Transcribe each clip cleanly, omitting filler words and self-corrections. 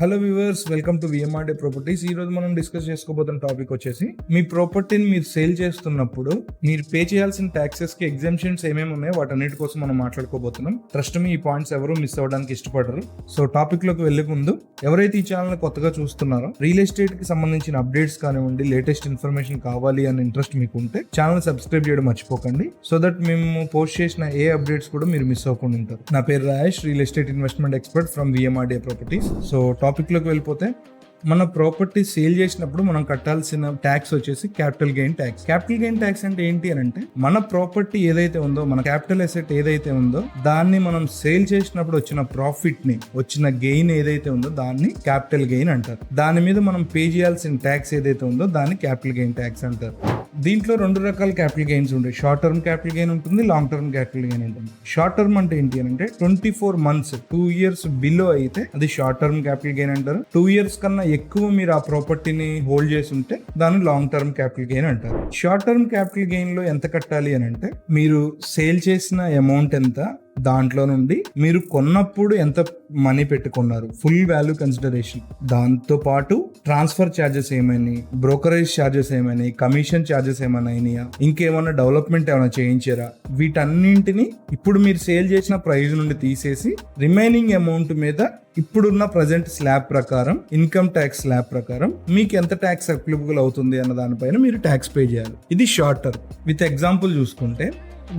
Hello viewers, welcome to VMRDA properties. ఈ రోజు మనం డిస్కస్ చేసుకోబోతున్న టాపిక్ వచ్చేసి మీ ప్రాపర్టీని మీరు సేల్ చేస్తున్నప్పుడు మీరు పే చేయాల్సిన ట్యాక్సెస్ కి ఎగ్జామ్షన్స్ ఏమేమి ఉన్నాయో వాటన్నిటి కోసం మనం మాట్లాడుకోబోతున్నాం. ట్రస్ట్ మీ ఈ పాయింట్స్ ఎవరు మిస్ అవ్వడానికి ఇష్టపడరు. సో టాపిక్ లోకి వెళ్లే ముందు ఎవరైతే ఈ ఛానల్ కొత్తగా చూస్తున్నారో రియల్ ఎస్టేట్ కి సంబంధించిన అప్డేట్స్ కానివ్వండి, లేటెస్ట్ ఇన్ఫర్మేషన్ కావాలి అనే ఇంట్రెస్ట్ మీకు ఉంటే ఛానల్ సబ్స్క్రైబ్ చేయడం మర్చిపోకండి, సో దట్ మేము పోస్ట్ చేసిన ఏ అప్డేట్స్ కూడా మీరు మిస్ అవ్వకుండా ఉంటారు. నా పేరు Rayesh, real estate investment expert from VMRD properties. So topic లోకి వెళ్ళిపోతే, మన ప్రాపర్టీ సేల్ చేసినప్పుడు మనం కట్టాల్సిన ట్యాక్స్ వచ్చేసి capital gain tax. Capital gain tax అంటే ఏంటి అని అంటే, మన ప్రాపర్టీ ఏదైతే ఉందో, మన క్యాపిటల్ అసెట్ ఏదైతే ఉందో దాన్ని మనం సేల్ చేసినప్పుడు వచ్చిన ప్రాఫిట్ ని, వచ్చిన గెయిన్ ఏదైతే ఉందో దాన్ని క్యాపిటల్ గెయిన్ అంటారు. దాని మీద మనం పే చేయాల్సిన ట్యాక్స్ ఏదైతే ఉందో దాన్ని క్యాపిటల్ గెయిన్ ట్యాక్స్ అంటారు. దీంట్లో రెండు రకాల క్యాపిటల్ గెయిన్స్ ఉంటాయి. షార్ట్ టర్మ్ క్యాపిటల్ గెయిన్ ఉంటుంది, లాంగ్ టర్మ్ క్యాపిటల్ గెయిన్ ఉంటుంది. షార్ట్ టర్మ్ అంటే ఏంటి అంటే 24 months 2 years బిలో అయితే అది షార్ట్ టర్మ్ క్యాపిటల్ గెయిన్ అంటారు. 2 years కన్నా ఎక్కువ మీరు ఆ ప్రాపర్టీని హోల్డ్ చేసి ఉంటే దాన్ని లాంగ్ టర్మ్ క్యాపిటల్ గెయిన్ అంటారు. షార్ట్ టర్మ్ క్యాపిటల్ గెయిన్ లో ఎంత కట్టాలి అని అంటే, మీరు సేల్ చేసిన అమౌంట్ ఎంత, దాంట్లో నుండి మీరు కొన్నప్పుడు ఎంత మనీ పెట్టుకున్నారు, ఫుల్ వాల్యూ కన్సిడరేషన్, దాంతో పాటు ట్రాన్స్ఫర్ ఛార్జెస్ ఏమైనా, బ్రోకరేజ్ ఛార్జెస్ ఏమైనా, కమిషన్ ఛార్జెస్ ఏమైనా అయినాయా, ఇంకేమైనా డెవలప్మెంట్ ఏమైనా చేయించారా, వీటన్నింటిని ఇప్పుడు మీరు సేల్ చేసిన ప్రైస్ నుండి తీసేసి రిమైనింగ్ అమౌంట్ మీద ఇప్పుడున్న ప్రజెంట్ స్లాబ్ ప్రకారం, ఇన్కమ్ ట్యాక్స్ స్లాబ్ ప్రకారం మీకు ఎంత ట్యాక్స్ అప్లికబుల్ అవుతుంది అన్న దానిపైన మీరు ట్యాక్స్ పే చేయాలి. ఇది షార్ట్ టర్మ్. విత్ ఎగ్జాంపుల్ చూసుకుంటే,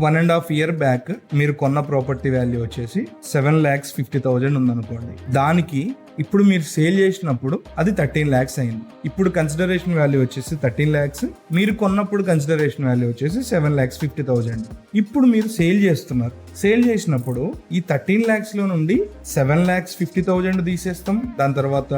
1.5 year బ్యాక్ మీరు కొన్న ప్రాపర్టీ వాల్యూ వచ్చేసి 7,50,000 ఉందనుకోండి. దానికి ఇప్పుడు మీరు సేల్ చేసినప్పుడు అది 13 lakhs అయింది. ఇప్పుడు కన్సిడరేషన్ వాల్యూ వచ్చేసి 13 lakhs, మీరు కొన్నప్పుడు కన్సిడరేషన్ వాల్యూ వచ్చేసి 7,50,000. ఇప్పుడు మీరు సేల్ చేస్తున్నారు. సేల్ చేసినప్పుడు ఈ 13 lakhs లో నుండి 7,50,000 తీసేస్తాం. దాని తర్వాత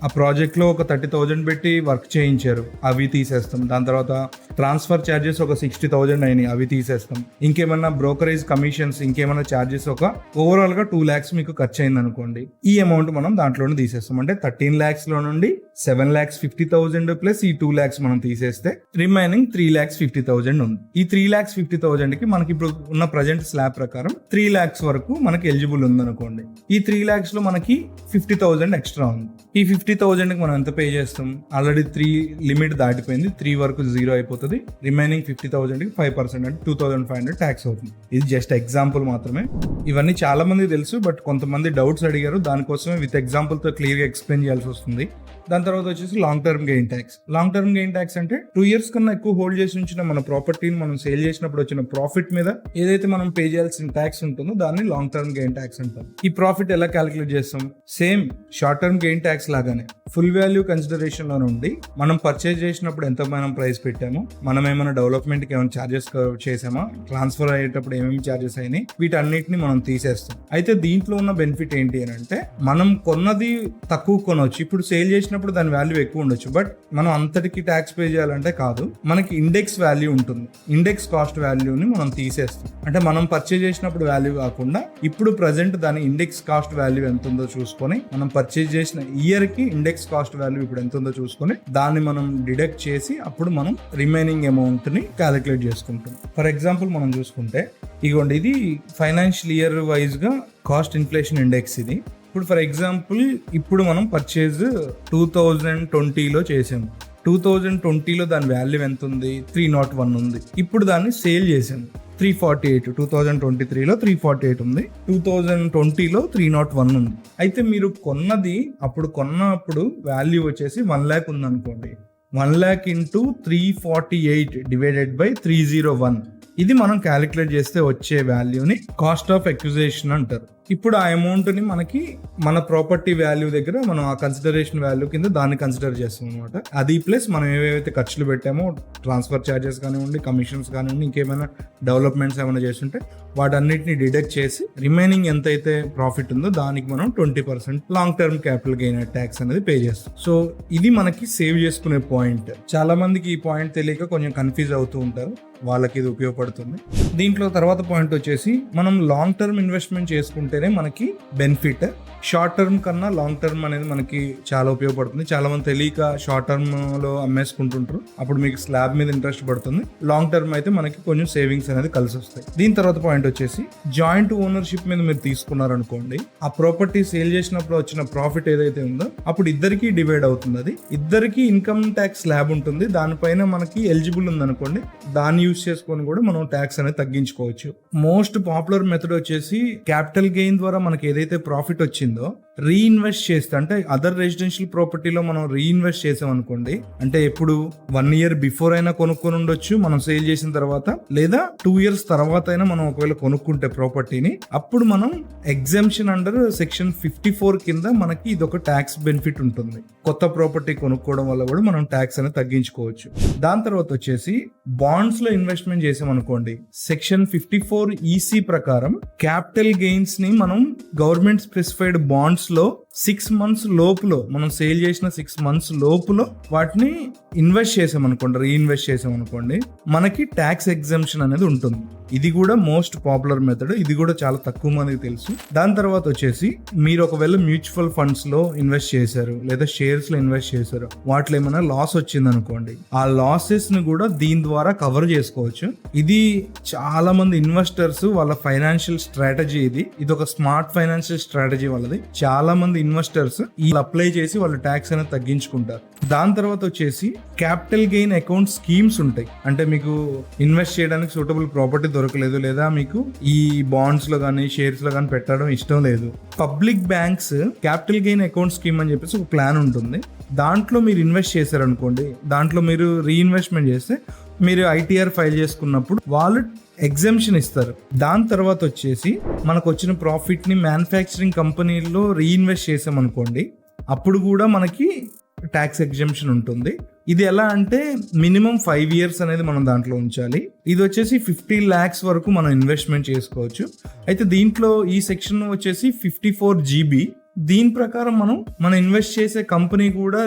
ఆ ప్రాజెక్ట్ లో ఒక 30,000 పెట్టి వర్క్ చేయించారు, అవి తీసేస్తాం. దాని తర్వాత ట్రాన్స్ఫర్ ఛార్జెస్ ఒక 60,000 అయినాయి, అవి తీసేస్తాం. ఇంకేమన్నా బ్రోకరేజ్ కమిషన్స్, ఇంకేమన్నా ఛార్జెస్ ఒక ఓవరాల్ గా 2 lakhs మీకు ఖర్చు అయింది అనుకోండి. ఈ అమౌంట్ మనం దాంట్లో తీసేస్తాం. అంటే 13 lakhs లో నుండి 7,50,000 ప్లస్ ఈ 2 lakhs మనం తీసేస్తే రిమైనింగ్ 3,50,000 ఉంది. ఈ 3,50,000 కి మనకి ఇప్పుడు ఉన్న ప్రజెంట్ స్లాబ్ ప్రకారం 3 lakhs వరకు మనకి ఎలిజిబుల్ ఉంది అనుకోండి. ఈ 3 lakhs లో మనకి 50,000 ఎక్స్ట్రా ఉంది. ఈ 50,000 కి మనం ఎంత పే చేస్తాం? ఆల్రెడీ 3 లిమిట్ దాటిపోయింది, 3 వరకు 0 అయిపోతుంది. రిమైనింగ్ 50,000 కి 5% అంటే 2,500 ట్యాక్స్ అవుతుంది. ఇది జస్ట్ ఎగ్జాంపుల్ మాత్రమే. ఇవన్నీ చాలా మంది తెలుసు, బట్ కొంతమంది డౌట్స్ అడిగారు, దానికోసమే విత్ ఎగ్జాంపుల్ తో క్లియర్ గా ఎక్స్ప్లెయిన్ చేయాల్సి వస్తుంది. దాని తర్వాత వచ్చేసి long term gain tax. Long term gain tax అంటే 2 years కన్నా ఎక్కువ హోల్డ్ చేసి ఉంచిన మన ప్రాపర్టీని మనం సేల్ చేసినప్పుడు వచ్చిన ప్రాఫిట్ మీద ఏదైతే మనం పే చేయాల్సిన ట్యాక్స్ ఉంటుందో దాన్ని లాంగ్ టర్మ్ గెయిన్ ట్యాక్స్ అంటాం. ఈ ప్రాఫిట్ ఎలా క్యాలిక్యులేట్ చేస్తాం? Same short term gain tax లాగానే ఫుల్ వాల్యూ కన్సిడరేషన్ లో నుండి మనం పర్చేజ్ చేసినప్పుడు ఎంత మనం ప్రైస్ పెట్టామో, మనం ఏమైనా డెవలప్మెంట్ కి ఏమైనా ఛార్జెస్ చేసామా, ట్రాన్స్ఫర్ అయ్యేటప్పుడు ఏమేమి ఛార్జెస్ అయినాయి, వీటన్నిటిని మనం తీసేస్తాం. అయితే దీంట్లో ఉన్న బెనిఫిట్ ఏంటి అని అంటే, మనం కొన్నది తక్కువ కొనవచ్చు, ఇప్పుడు సేల్ చేసినప్పుడు దాని వాల్యూ ఎక్కువ ఉండొచ్చు, బట్ మనం అంతటికి ట్యాక్స్ పే చేయాలంటే కాదు. మనకి ఇండెక్స్ వాల్యూ ఉంటుంది, ఇండెక్స్ కాస్ట్ వాల్యూని మనం తీసేస్తాం. అంటే మనం పర్చేజ్ చేసినప్పుడు వాల్యూ కాకుండా ఇప్పుడు ప్రజెంట్ దాని ఇండెక్స్ కాస్ట్ వాల్యూ ఎంత ఉందో చూసుకొని, మనం పర్చేజ్ చేసిన ఇయర్ కి ఇండెక్స్ కాస్ట్ వాల్యూ ఇప్పుడు ఎంత ఉందో చూసుకొని దాన్ని మనం డిడక్ట్ చేసి అప్పుడు మనం రిమైనింగ్ అమౌంట్ ని క్యాలిక్యులేట్ చేసుకుంటాం. ఫర్ ఎగ్జాంపుల్ మనం చూసుకుంటే, ఇగోండి ఇది ఫైనాన్షియల్ ఇయర్ వైజ్ గా కాస్ట్ ఇన్ఫ్లేషన్ ఇండెక్స్. ఇది ఇప్పుడు ఫర్ ఎగ్జాంపుల్ ఇప్పుడు మనం పర్చేజ్ 2020లో చేసాము. 2020లో దాని వాల్యూ ఎంత ఉంది? 301 ఉంది. ఇప్పుడు దాన్ని సేల్ చేసాము 348. 2023లో 348 ఉంది, 2020లో 301 ఉంది. అయితే మీరు కొన్నది అప్పుడు కొన్నప్పుడు వాల్యూ వచ్చేసి 1 lakh ఉంది అనుకోండి. 1 lakh ఇంటూ 348 డివైడెడ్ బై 301, ఇది మనం క్యాలిక్యులేట్ చేస్తే వచ్చే వాల్యూని కాస్ట్ ఆఫ్ ఎక్విజిషన్ అంటారు. ఇప్పుడు ఆ అమౌంట్ ని మనకి మన ప్రాపర్టీ వాల్యూ దగ్గర మనం ఆ కన్సిడరేషన్ వాల్యూ కింద దాన్ని కన్సిడర్ చేస్తాం అనమాట. అది ప్లస్ మనం ఏవైతే ఖర్చులు పెట్టామో, ట్రాన్స్ఫర్ ఛార్జెస్ కానివ్వండి, కమిషన్స్ కానివ్వండి, ఇంకేమైనా డెవలప్మెంట్స్ ఏమైనా చేస్తుంటే వాటన్నిటిని డిడక్ట్ చేసి రిమైనింగ్ ఎంతైతే ప్రాఫిట్ ఉందో దానికి మనం 20% long term capital gain tax అనేది పే చేస్తాం. సో ఇది మనకి సేవ్ చేసుకునే పాయింట్. చాలా మందికి ఈ పాయింట్ తెలియక కొంచెం కన్ఫ్యూజ్ అవుతూ ఉంటారు, వాళ్ళకి ఇది ఉపయోగపడుతుంది. దీంట్లో తర్వాత పాయింట్ వచ్చేసి, మనం లాంగ్ టర్మ్ ఇన్వెస్ట్మెంట్ చేసుకుంటే ఉంటేనే మనకి బెనిఫిట్. షార్ట్ టర్మ్ కన్నా లాంగ్ టర్మ్ అనేది మనకి చాలా ఉపయోగపడుతుంది. చాలా మంది తెలియక షార్ట్ టర్మ్ లో అమ్మేసుకుంటుంటారు, అప్పుడు మీకు స్లాబ్ మీద ఇంట్రెస్ట్ పడుతుంది. లాంగ్ టర్మ్ అయితే మనకి కొంచెం సేవింగ్స్ అనేది కలిసి వస్తాయి. దీని తర్వాత పాయింట్ వచ్చేసి జాయింట్ ఓనర్షిప్ మీద మీరు తీసుకున్నారనుకోండి, ఆ ప్రాపర్టీ సేల్ చేసినప్పుడు వచ్చిన ప్రాఫిట్ ఏదైతే ఉందో అప్పుడు ఇద్దరికి డివైడ్ అవుతుంది. అది ఇద్దరికి ఇన్కమ్ ట్యాక్స్ స్లాబ్ ఉంటుంది, దానిపైన మనకి ఎలిజిబుల్ ఉందనుకోండి, దాన్ని యూజ్ చేసుకొని కూడా మనం ట్యాక్స్ అనేది తగ్గించుకోవచ్చు. మోస్ట్ పాపులర్ మెథడ్ వచ్చేసి క్యాపిటల్ గెయిన్ ద్వారా మనకి ఏదైతే ప్రాఫిట్ వచ్చిందో రీఇన్వెస్ట్ చేస్తే, అంటే అదర్ రెసిడెన్షియల్ ప్రాపర్టీలో మనం రీఇన్వెస్ట్ చేసాం అనుకోండి, అంటే ఎప్పుడు 1 year బిఫోర్ అయినా కొనుక్కొని ఉండొచ్చు మనం సేల్ చేసిన తర్వాత, లేదా 2 years తర్వాత అయినా మనం ఒకవేళ కొనుక్కుంటే ప్రాపర్టీని, అప్పుడు మనం ఎగ్జామ్షన్ అండర్ సెక్షన్ 54 కింద మనకి ఇది ఒక ట్యాక్స్ బెనిఫిట్ ఉంటుంది. కొత్త ప్రాపర్టీ కొనుక్కోవడం వల్ల కూడా మనం ట్యాక్స్ అనేది తగ్గించుకోవచ్చు. దాని తర్వాత వచ్చేసి బాండ్స్ లో ఇన్వెస్ట్మెంట్ చేసాం అనుకోండి, సెక్షన్ 54 EC ప్రకారం క్యాపిటల్ గెయిన్స్ ని మనం గవర్నమెంట్ స్పెసిఫైడ్ బాండ్స్ లో 6 months లోపులో, మనం సేల్ చేసిన 6 months లోపులో వాటిని ఇన్వెస్ట్ చేసాం అనుకోండి, రీఇన్వెస్ట్ చేసాం అనుకోండి, మనకి ట్యాక్స్ ఎగ్జంప్షన్ అనేది ఉంటుంది. ఇది కూడా మోస్ట్ పాపులర్ మెథడ్, ఇది కూడా చాలా తక్కువ మందికి తెలుసు. దాని తర్వాత వచ్చేసి మీరు ఒకవేళ మ్యూచువల్ ఫండ్స్ లో ఇన్వెస్ట్ చేశారు లేదా షేర్స్ లో ఇన్వెస్ట్ చేశారు, వాటిలో ఏమైనా లాస్ వచ్చింది అనుకోండి, ఆ లాసెస్ ని కూడా దీని ద్వారా కవర్ చేసుకోవచ్చు. ఇది చాలా మంది ఇన్వెస్టర్స్ వాళ్ళ ఫైనాన్షియల్ స్ట్రాటజీ, ఇది ఒక స్మార్ట్ ఫైనాన్షియల్ స్ట్రాటజీ వాళ్ళది. చాలా మంది ఇన్వెస్టర్స్ ఈ అప్లై చేసి వాళ్ళు ట్యాక్స్ అనేది తగ్గించుకుంటారు. దాని తర్వాత వచ్చేసి క్యాపిటల్ గెయిన్ అకౌంట్ స్కీమ్స్ ఉంటాయి. అంటే మీకు ఇన్వెస్ట్ చేయడానికి సూటబుల్ ప్రాపర్టీ దొరకలేదు, లేదా మీకు ఈ బాండ్స్ లో కానీ షేర్స్ లో కానీ పెట్టడం ఇష్టం లేదు, public banks capital gain account scheme అని చెప్పేసి ఒక ప్లాన్ ఉంటుంది. దాంట్లో మీరు ఇన్వెస్ట్ చేశారనుకోండి, దాంట్లో మీరు రీఇన్వెస్ట్మెంట్ చేస్తే మీరు ITR ఫైల్ చేసుకున్నప్పుడు వాళ్ళు ఎగ్జంప్షన్ ఇస్తారు. దాని తర్వాత వచ్చేసి మనకు వచ్చిన ప్రాఫిట్ ని మ్యానుఫ్యాక్చరింగ్ కంపెనీల్లో రీఇన్వెస్ట్ చేసామనుకోండి, అప్పుడు కూడా మనకి ట్యాక్స్ ఎగ్జంప్షన్ ఉంటుంది. ఇది ఎలా అంటే మినిమం 5 years అనేది మనం దాంట్లో ఉంచాలి. ఇది వచ్చేసి 50 lakhs వరకు మనం ఇన్వెస్ట్మెంట్ చేసుకోవచ్చు. అయితే దీంట్లో ఈ సెక్షన్ వచ్చేసి 54 GB. దీని ప్రకారం మనం ఇన్వెస్ట్ చేసే కంపెనీ కూడా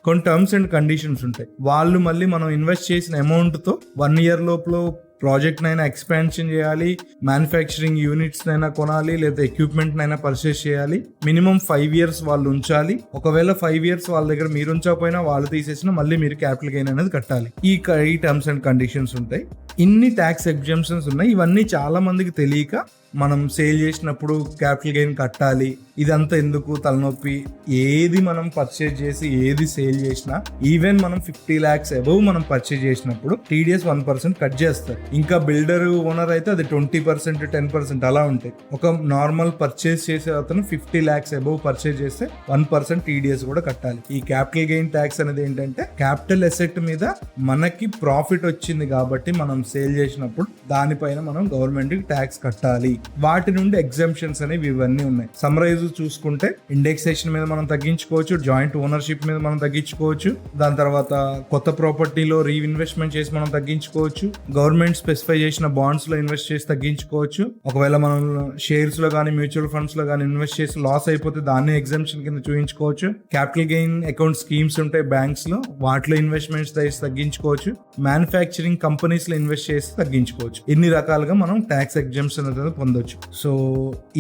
కొన్ని టర్మ్స్ అండ్ కండిషన్స్ ఉంటాయి. వాళ్ళు మళ్ళీ మనం ఇన్వెస్ట్ చేసిన అమౌంట్ తో 1 year లోపల ప్రాజెక్ట్ నైనా ఎక్స్పాన్షన్ చేయాలి, మ్యానుఫ్యాక్చరింగ్ యూనిట్స్ నైనా కొనాలి, లేదా ఎక్విప్మెంట్ నైనా పర్చేస్ చేయాలి. మినిమం 5 years వాళ్ళు ఉంచాలి. ఒకవేళ 5 years వాళ్ళ దగ్గర మీరు ఉంచకపోయినా వాళ్ళు తీసేసినా మళ్ళీ మీరు క్యాపిటల్ గెయిన్ అనేది కట్టాలి. ఈ టర్మ్స్ అండ్ కండిషన్స్ ఉంటాయి. ఇన్ని ట్యాక్స్ ఎగ్జంప్షన్స్ ఉన్నాయి. ఇవన్నీ చాలా మందికి తెలియక మనం సేల్ చేసినప్పుడు క్యాపిటల్ గెయిన్ కట్టాలి, ఇదంతా ఎందుకు తలనొప్పి, ఏది మనం పర్చేజ్ చేసి ఏది సేల్ చేసినా ఈవెన్ మనం 50 lakhs అబౌవ్ మనం పర్చేజ్ చేసినప్పుడు TDS 1% కట్ చేస్తారు. ఇంకా బిల్డర్ ఓనర్ అయితే అది 20%, 10% అలా ఉంటాయి. ఒక నార్మల్ పర్చేజ్ చేసే అతను 50 lakhs అబౌవ్ పర్చేజ్ చేస్తే 1% TDS కూడా కట్టాలి. ఈ క్యాపిటల్ గెయిన్ ట్యాక్స్ అనేది ఏంటంటే క్యాపిటల్ అసెట్ మీద మనకి ప్రాఫిట్ వచ్చింది కాబట్టి మనం సేల్ చేసినప్పుడు దానిపైన మనం గవర్నమెంట్ కి ట్యాక్స్ కట్టాలి. వాటి నుండి ఎగ్జంప్షన్స్ అనేవి ఇవన్నీ ఉన్నాయి. సమ్మరైజ్ చూసుకుంటే ఇండెక్సేషన్ మీద మనం తగ్గించుకోవచ్చు, జాయింట్ ఓనర్షిప్ మీద మనం తగ్గించుకోవచ్చు, దాని తర్వాత కొత్త ప్రాపర్టీలో రీఇన్వెస్ట్మెంట్ చేసి మనం తగ్గించుకోవచ్చు, గవర్నమెంట్ స్పెసిఫై చేసిన బాండ్స్ లో ఇన్వెస్ట్ చేసి తగ్గించుకోవచ్చు. ఒకవేళ మనం షేర్స్ లో కానీ మ్యూచువల్ ఫండ్స్ లో కానీ ఇన్వెస్ట్ చేసి లాస్ అయిపోతే దాన్ని ఎగ్జంప్షన్ కింద చూపించుకోవచ్చు. క్యాపిటల్ గెయిన్ అకౌంట్ స్కీమ్స్ ఉంటాయి బ్యాంక్స్ లో, వాటిలో ఇన్వెస్ట్మెంట్స్ చేసి తగ్గించుకోవచ్చు. మ్యానుఫ్యాక్చరింగ్ కంపెనీస్ లో ఇన్వెస్ట్ చేసి తగ్గించుకోవచ్చు. ఇన్ని రకాలుగా మనం ట్యాక్స్ ఎగ్జంప్షన్ అనేది పొందొచ్చు. సో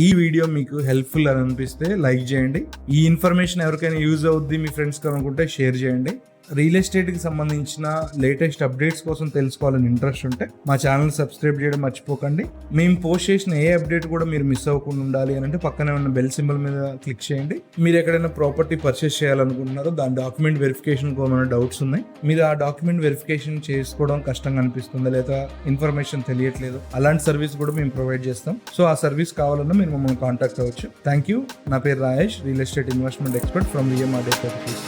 ఈ వీడియో మీకు హెల్ప్ఫుల్ అని అనిపిస్తే లైక్ చేయండి. ఈ ఇన్ఫర్మేషన్ ఎవరికైనా యూజ్ అవుద్ది మీ ఫ్రెండ్స్ అనుకుంటే షేర్ చేయండి. రియల్ ఎస్టేట్ కి సంబంధించిన లేటెస్ట్ అప్డేట్స్ కోసం తెలుసుకోవాలని ఇంట్రెస్ట్ ఉంటే మా ఛానల్ సబ్స్క్రైబ్ చేయడం మర్చిపోకండి. మేము పోస్ట్ చేసిన ఏ అప్డేట్ కూడా మీరు మిస్ అవ్వకుండా ఉండాలి అని అంటే పక్కనే ఉన్న బెల్ సింబల్ మీద క్లిక్ చేయండి. మీరు ఎక్కడైనా ప్రాపర్టీ పర్చేస్ చేయాలనుకుంటున్నారో దాని డాక్యుమెంట్ వెరిఫికేషన్ ఏమైనా డౌట్స్ ఉన్నాయి, మీరు ఆ డాక్యుమెంట్ వెరిఫికేషన్ చేసుకోవడం కష్టంగా అనిపిస్తుందా, లేదా ఇన్ఫర్మేషన్ తెలియట్లేదు, అలాంటి సర్వీస్ కూడా మేము ప్రొవైడ్ చేస్తాం. సో ఆ సర్వీస్ కావాలన్నా మీరు మమ్మల్ని కాంటాక్ట్ అవ్వచ్చు. Thank you. నా పేరు Rayesh, real estate investment expert from VMRD properties.